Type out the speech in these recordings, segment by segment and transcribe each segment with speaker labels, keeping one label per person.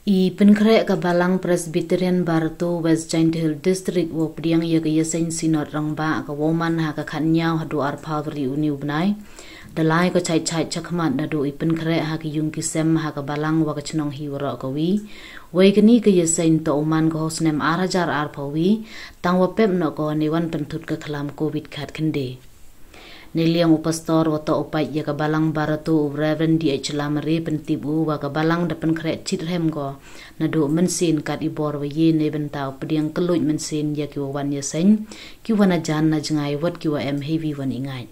Speaker 1: I penkre ka Balang Presbyterian Barto West Giant Hill District wo priang ye ka yesen sinot rangba ka woman ha ka khanyaw hadu ar phawri uniu bnai dalai ko chai chakmat na do i penkre ha ki yung kisem ha ka Balang wa ka chnong hi wara ka wi wei kani ka yesen to oman ko hosnem arajar ar phawi tang wa pep no ko ni wan penthut ka khlam covid khat khande Niliang upastor wata upai ya ka Balang Barato Reverend D.H. Lamare pentibu wa ka Balang dapan kret chithem ko na do mensin kat ibor wa ye ne bentau pediang keluj mensin ya ki wan ya sen ki wana jan na jangai wat ki wa em heavy wan ingai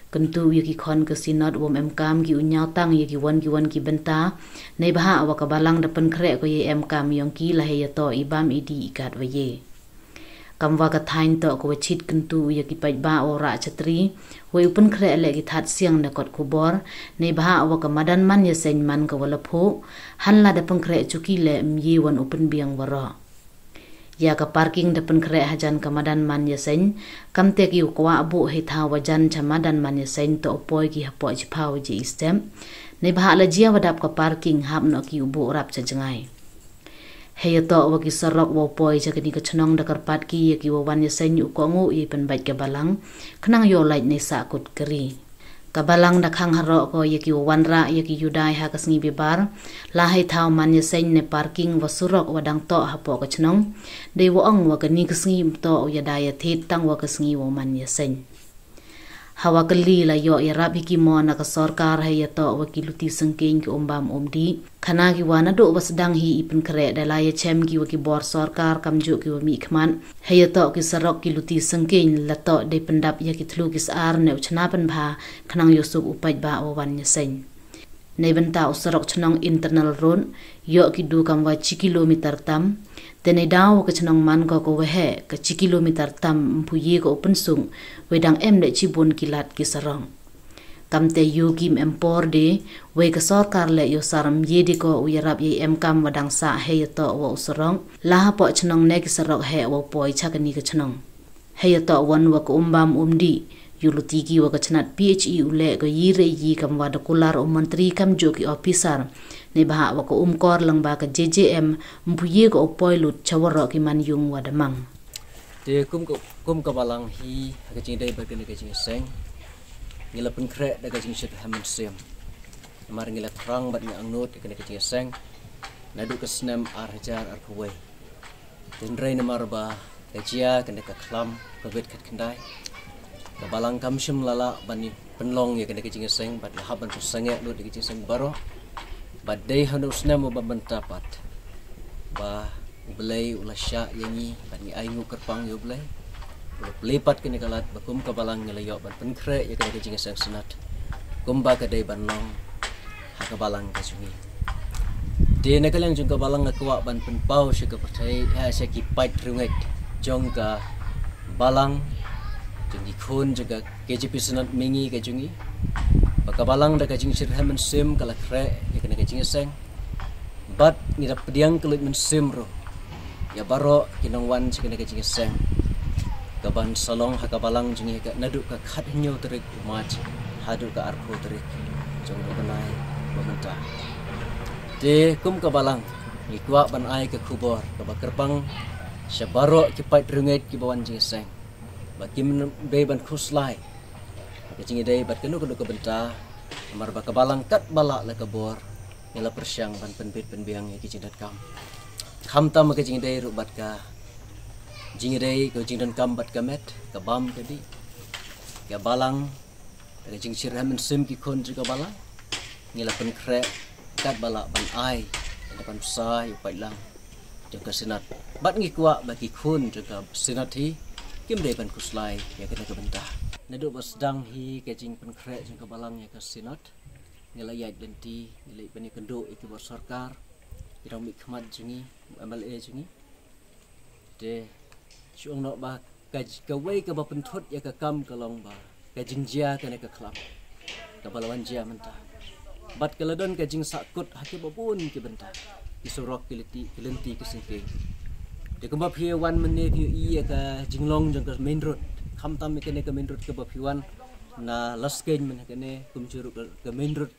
Speaker 1: kentu ya ki khon ka sinot wom em kam ki unyau tang ya ki wan ki benta nei baha wa ka Balang dapan kret ko ye em kam yong ki la he ya to ibam idi ikat wa ye Kamwa ka thain to ko chit kentu ya ki pai ba ora chatri we upun khre le ki that siang na kot khubor nei bha wa ka madan man ya sen man ka wala pho han la da pun khre chuki le myi wan upun biang wara ya ka parking da pun khre hajan ka madan man ya sen kamte ki kwa bu he tha wajan cha madan man ya sen to poi ki hapo chi phaw ji stem nei bha la jia wadap ka parking hap no ki bu rap cha jangai Hei to wa ki sarok wa poi ja kini ka chnong da karpat ki ye ki wa wan ya sen ko ngu i pen bai ka Balang khnang yo lai ne sa kut kri ka Balang da khang haro ko ye ki wan ra ye ki yudai ha ka sngi bibar la hai thau man ya sen ne parking wa surok wa dang to ha po ka chnong de wa ong wa ka ni ka sngi to ya da ya thit tang wa ka sngi wa man ya sen Hawa kali la yo ya rabi ki mo na ka sarkar hai ya to wa ki luti sangking ki ombam omdi khana ki wana do was dang hi ipin kre da la ya chem ki wa ki bor sarkar kamju ki wa mi khman hai ya to ki sarok ki luti sangking la to de pendap ya ki thlu ki sar ne uchna pan bha khanang yo suk upai ba wa wan ya sen nei benta usarok chnong internal road yo ki du kam wa chi kilometer tam Tene daw ka chnong man ko ko wehe ka chi kilometer tam mpuye ko open sung wedang em le chi bon kilat ki sarong kamte yu kim empor de we ka sarkar le yo saram ye de ko uyarap ye em kam wadang sa he to wo sarong la po chnong ne ki sarok he wo poi chakani ka chnong he to wan wa ko umbam umdi yuluti ki wa ka chnat PHE ule ko yire yi kam wa da kular o mantri kam jo ki officer ne baha wa ko kor lang ba ka JJM mpuye ko poi lut chawaro ki man yung wa da mang
Speaker 2: te kum ka Balang hi ka ching dai ba ka ka ching seng ngila pun kre da ka ching shit hamen sem mar ngila krang bat ni angnot ka ka ching seng na du ka snem ar hajar ar khwe tin rei na mar ba ka jia ka ka klam ka vet khat khandai ka Balang kam shim lala bani penlong ya ka ka ching seng bat la haban tu sange lut ka ching seng baro but day hanu snem ba bantapat ba belai ulah syak yangi bani aingu kerpang yo belai lepat kini kalat bakum ka Balang ngelayo ban penkre ya kena kejing sang senat kumba ka dai ban long ha ka Balang ka sungi de nakal yang juga Balang akwa ban penpau se ka pertai ha se ki pait runget jong ka Balang jungi khun juga KJP senat mingi ka jungi baka Balang da ka jing sir hamen sim kala kre ya kena kejing sang bat ngira pediang kelut men sim ro ya baro kinong wan se kena kejing sang kaban salong ha ka Balang jungi ka nadu ka khat nyo terik mach hadu ka arko terik jong do banai bamenta de kum ka Balang ni kwa ban ai ka khubor ka bakerpang se baro ki pait runget ki bawan jing sang ba kim be ban khuslai ka jingi dai bat kenu ka benta amar ba ka Balang kat bala la ka bor ngela persyang ban penbit penbiang ki jindat kam tam ka jingi dai rubat ka jingi dai ko jingdan kam bat ka met ka bam ka di ka Balang ka jing sirhamen sim ki khon ka Balang ngela pen kre kat bala ban ai depan sa yu pai lang ka sinat bat ngi kwa ba ki khon ka sinat hi kim dai ban kuslai ya ka ka benta nadu bas dang hi ke jing pen kre ka Balang ya ka sinat ngela yai denti ngela bani kendo iki bor sarkar irang mi khmat jungi MLA jungi de chuang no ba ka wei ka ba penthut ya ka kam ka long ba ka jingjia ka ne ka khlap ka balawan jia menta bat ka ladon ka jing sakut haki babun ki benta isurok kilenti ki singke de ka ba phie wan mene phi i ka jinglong jang ka main road kham tam me ka ne ka main road ka ba phiwan na lasken men ka ne kum churu ka main road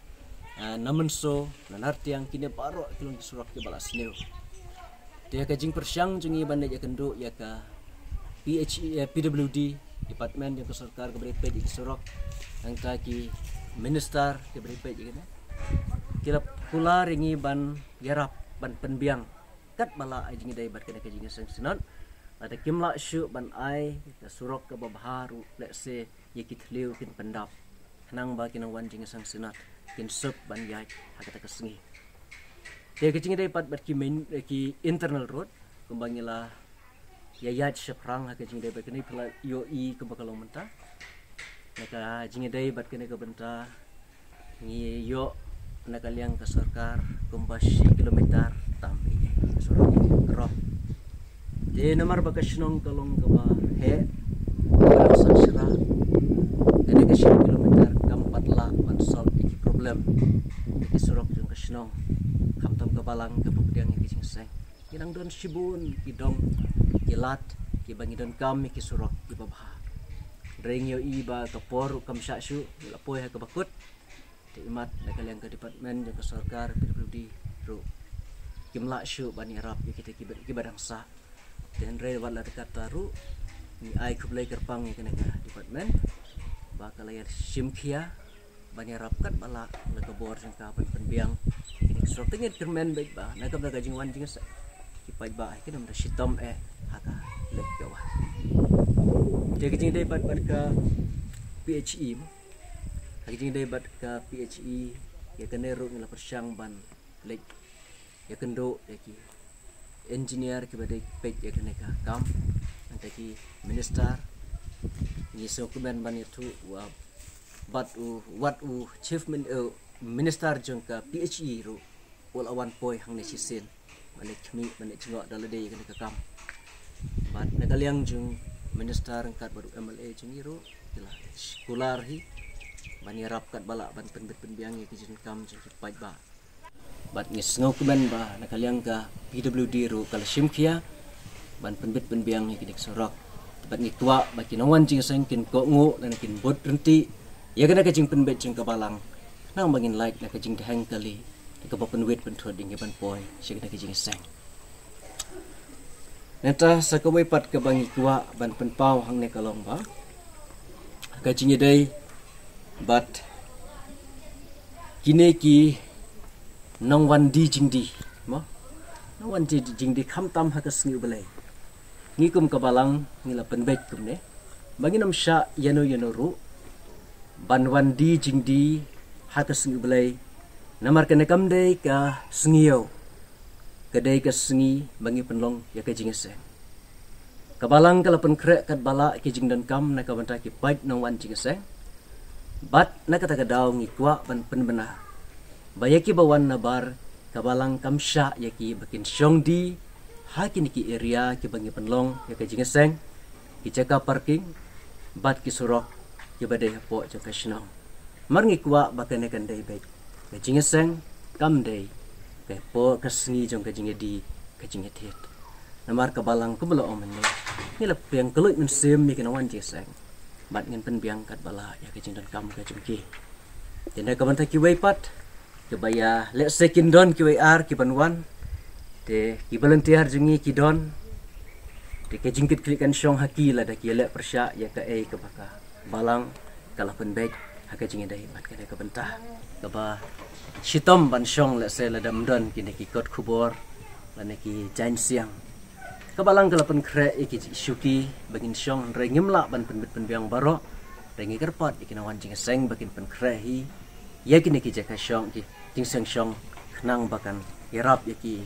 Speaker 2: namun so nanartiang kini baro kilong surak ke balas neu dia ka jing persyang jungi banda ya kendo ya ka PWD department yang ke sarkar ke beri pej surak ang ki minister ke beri pej kana kila pula ringi ban yarap ban penbiang kat bala ai jingi dai bat kana ka jingi sengsinan ada kimla syu ban ai ka surak ke babaharu let's say ye kitliu kin pendap nang ba kinang wan jingi sengsinat kin sup ban yai hakata ka sengi dia kecing dai pat bat ki internal road kumbangila yayat seprang ha kecing dai bat kini pula yoi ke bakalong menta naka jingi dai bat kini ke benta ni yo naka liang ke sarkar kumbashi kilometer tambi suruh roh dia nomor bakasnong kalong ke ba he rasa sira kene ke kilometer kampat la ban solve iki problem iki suruh jung kasnong kamtam kabalang ke pupediang iki sing seng kinang don sibun kidong kilat ki bangi don kam ki surok ki babha ring yo iba ka poru kam syu lapoy ha ka bakut ti imat nakaliang ke department yang ke sarkar PWD ro kimla syu bani arab kita ki badang sa dan re wala kata ru ni ai kublai kerpang ni kena department bakal layar simkia bani arab kat bala la ka bor sing ka penbiang so tingit kermen baik ba na kam gajing wan jing sa kipai ba ke nam da sitom haka lek gawa jadi jing dai bat ka PHE haki jing dai bat ka PHE ya kene ru ngila persyang ban lek ya kendo ya ki engineer ki badai pej ya kene ka kam antaki minister ni so kuben ban itu wa bat what chief minister jong ka PHE ru wal awan poi hang ne sisin balik kami balik jengok dalade kena kakam bat nakaliang jung minister angkat baru MLA jung iru kila kular hi bani rap kat balak ban penbiang ki jin kam jung pai ba bat ngis ngau kuban ba nakaliang ka PWD ru kala simkia ban penbiang ki dik sorok bat ngi tua baki nawan jing sengkin ko ngu dan kin bot renti ya kena ka jing penbet jung ka balang nang bangin like na ka jing dehang kali ke papen wet penthod ding ban poi signa ke jing sang neta sakawai pat ke bangi tua ban penpau hang ne kalong ba ka jing dei bat kine ki nong wan di jing di mo nong wan di jing di kham tam ha ka sngi belai ngi kum ka balang ngila penbet kum ne bangi nam sha yano ru ban wan di jing di ha ka sngi belai namar kena kam dei ka sengio kedai ka sengi bangi penlong ya ka jingeseng kabalang kala pen krek kat bala ki jing dan kam na ka banta ki bait nong wan jingeseng bat na kata ka daw ngi kwa ban pen benar bayaki bawan na bar kabalang kam sya ya ki bakin syong di ha ki niki area ki bangi penlong ya ka jingeseng ki ceka parking bat ki surok ki badai hapo ja ka shnong mar ngi kwa bakane kan dei bait kajing seng kam dei ke po kasngi jong kajing di kajing thet namar ka balang ku belo omen ni la piang kelut men sem mi kenawan ji seng bat ngin pen biang kat bala ya kajing dan kam kajing ki tenda ka banta ki wei pat ke baya let second don ki wei ar ki banwan te ki volunteer jungi ki don te kajing kit klikan syong haki la da ki le persya ya ka ke baka balang kala pen baik kajing dei bat ka ka banta kaba sitom ban syong le se la dam don kini ki kot khubor la ki jain siang kabalang kala pen kre iki syuki bagin syong re ngimla ban pen biang baro re ngi kerpat iki nawan jing seng bagin pen kre hi ya kini ki jaka syong ki jing seng syong knang bakan irap ya ki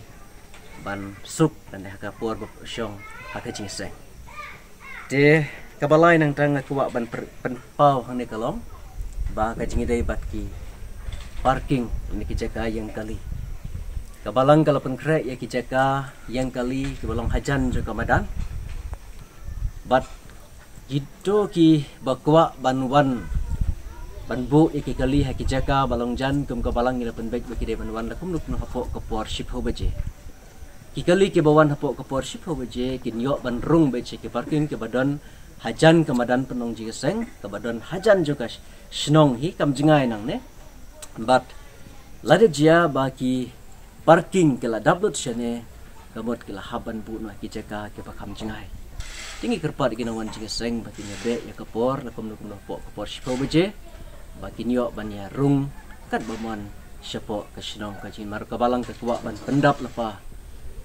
Speaker 2: ban suk dan ha por ba syong ha ka jing seng de kabalai nang tang kuwa ban pen pau hang ne kalong ba ka jing dei bat ki parking ini kijaka yang kali kabalang kalau pengkrek ya kijaka yang kali kebalong hajan juga madan bat gitu ki bakwa banwan banbu iki kali ha kijaka balong jan kum kabalang ila penbek baki de banwan lakum nuk no hapo ke porship ho baje ki kali ke bawan hapo ke porship ho baje kin yo ban rung baje ki parking ke badan hajan ke madan penong jigeseng ke badan hajan juga snong hi kam jingai nang ne bat Lada jia bagi parking kila double shane gamot kila haban bu no ki jeka ke pakam jingai. Tinggi kerpat ginawan jinga seng bagi nyebe ya kapor la kom no po kapor sipo beje bagi nyo ban ya rung kat baman sipo ke sinong ka jin mar ka balang ke kuwa ban pendap lepa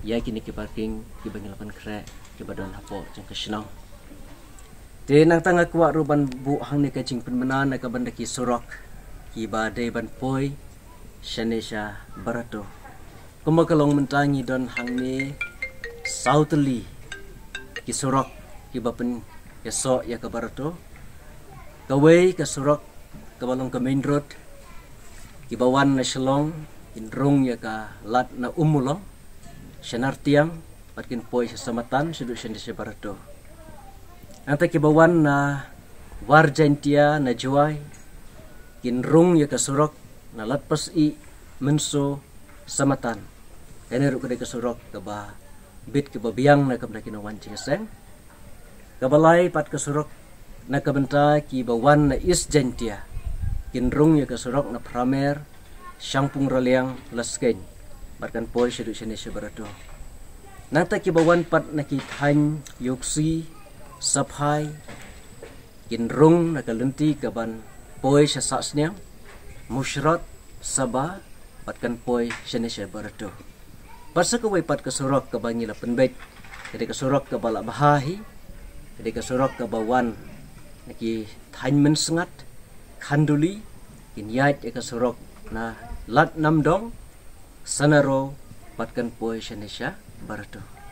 Speaker 2: ya kini ki parking ki bangil pan kre ki badon hapo jeng ke sinong. De nang tanga kuwa ruban bu hang ni ka jing penmenan ka banda ki surok ki badai ban poi shanesha barato. Kumakalong mentangi don hang ni southly ki surok ki bapen ya so ya ka barato. Kawai ka surok ka balong ka main road ki bawan na shalong indrong ya ka lat na umulong shanar tiang patkin poi sa samatan sudu shanesha barato. Anta ki bawan na warjantia na juai kinrung ya ka surok na latpas i menso samatan. Kaya ruk ka surok ka ba bit ka babiang na kamna kinawan seng. Kabalay pat ka surok na kabenta ki bawan na isjantia. Kinrung ya ka surok na pramer syampung raliang lasken. Barkan poi syeduk syenesya barato. Nata ki bawan pat na ki than yuksi saphay kinrung na kalenti kaban poi sa sasnyang musyrat sabah patkan poi syenesya barato. Pasa kawai pat ka surok ka bangila penbet. Kada ka surok ka bala bahahi. Kada ka surok ka bawan naki than mensengat khanduli kinyait ya ka surok na lat namdong sanaro patkan poi syenesya barato.